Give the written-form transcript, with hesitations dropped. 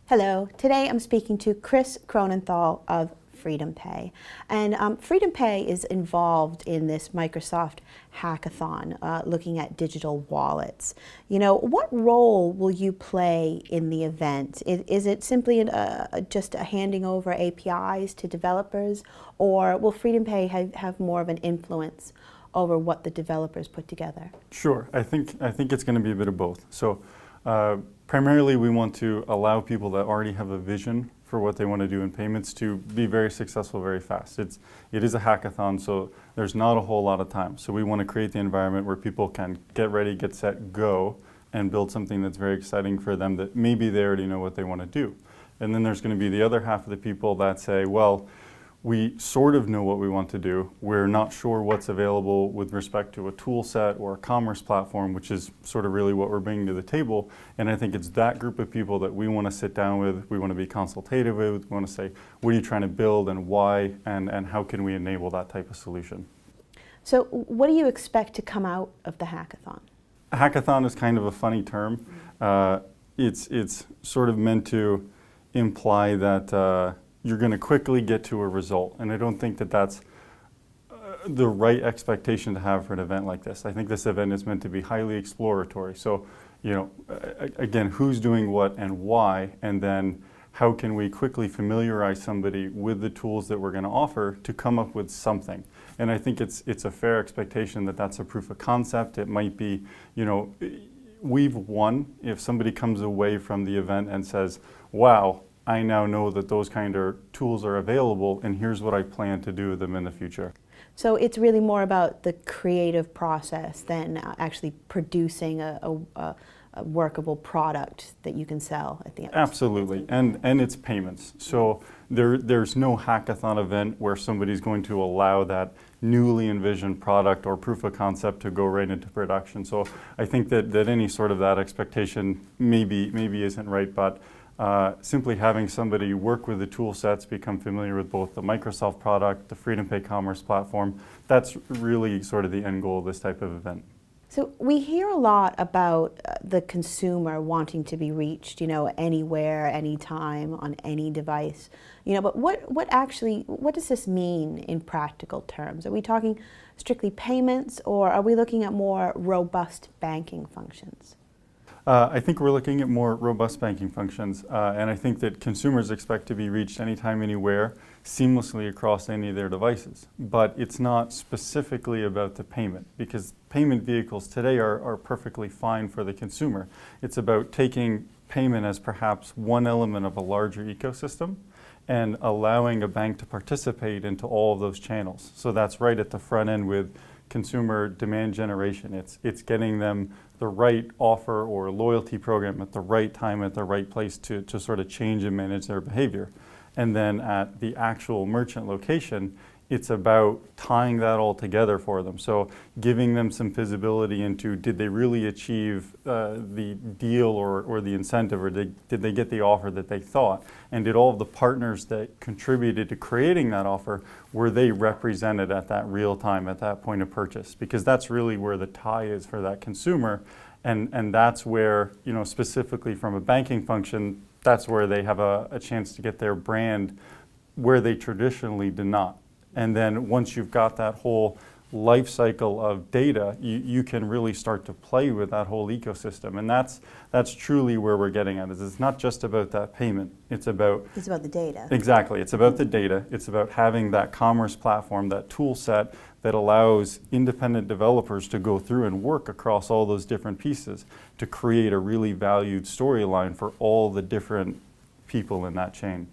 Hello, today I'm speaking to Chris Kronenthal of FreedomPay. And FreedomPay is involved in this Microsoft hackathon looking at digital wallets. You know, what role will you play in the event? Is it simply just a handing over APIs to developers, or will FreedomPay have more of an influence over what the developers put together? Sure, I think it's going to be a bit of both. So primarily we want to allow people that already have a vision for what they want to do in payments to be very successful very fast. It is a hackathon, so there's not a whole lot of time. So we want to create the environment where people can get ready, get set, go, and build something that's very exciting for them that maybe they already know what they want to do. And then there's going to be the other half of the people that say, well, we sort of know what we want to do. We're not sure what's available with respect to a tool set or a commerce platform, which is sort of really what we're bringing to the table. And I think it's that group of people that we want to sit down with, we want to be consultative with, we want to say, what are you trying to build and why, and how can we enable that type of solution? So what do you expect to come out of the hackathon? A hackathon is kind of a funny term. It's sort of meant to imply that you're going to quickly get to a result. And I don't think that that's the right expectation to have for an event like this. I think this event is meant to be highly exploratory. So, you know, again, who's doing what and why, and then how can we quickly familiarize somebody with the tools that we're going to offer to come up with something. And I think it's a fair expectation that that's a proof of concept. It might be, you know, we've won if somebody comes away from the event and says, wow, I now know that those kind of tools are available, and here's what I plan to do with them in the future. So it's really more about the creative process than actually producing a workable product that you can sell at the end. Absolutely, and it's payments. So there's no hackathon event where somebody's going to allow that newly envisioned product or proof of concept to go right into production. So I think that any sort of that expectation maybe isn't right, but simply having somebody work with the tool sets, become familiar with both the Microsoft product, the FreedomPay commerce platform, that's really sort of the end goal of this type of event. So we hear a lot about the consumer wanting to be reached, you know, anywhere, anytime, on any device. You know, but what does this mean in practical terms? Are we talking strictly payments, or are we looking at more robust banking functions? I think we're looking at more robust banking functions, and I think that consumers expect to be reached anytime, anywhere, seamlessly across any of their devices. But it's not specifically about the payment, because payment vehicles today are perfectly fine for the consumer. It's about taking payment as perhaps one element of a larger ecosystem and allowing a bank to participate into all of those channels. So that's right at the front end with consumer demand generation. It's getting them the right offer or loyalty program at the right time, at the right place to sort of change and manage their behavior. And then at the actual merchant location, it's about tying that all together for them. So giving them some visibility into, did they really achieve the deal or the incentive, or did they get the offer that they thought? And did all of the partners that contributed to creating that offer, were they represented at that real time, at that point of purchase? Because that's really where the tie is for that consumer. And that's where, you know, specifically from a banking function, that's where they have a chance to get their brand where they traditionally did not. And then once you've got that whole life cycle of data, you can really start to play with that whole ecosystem. And that's truly where we're getting at. Is it's not just about that payment. It's about the data. Exactly. It's about the data. It's about having that commerce platform, that tool set that allows independent developers to go through and work across all those different pieces to create a really valued storyline for all the different people in that chain.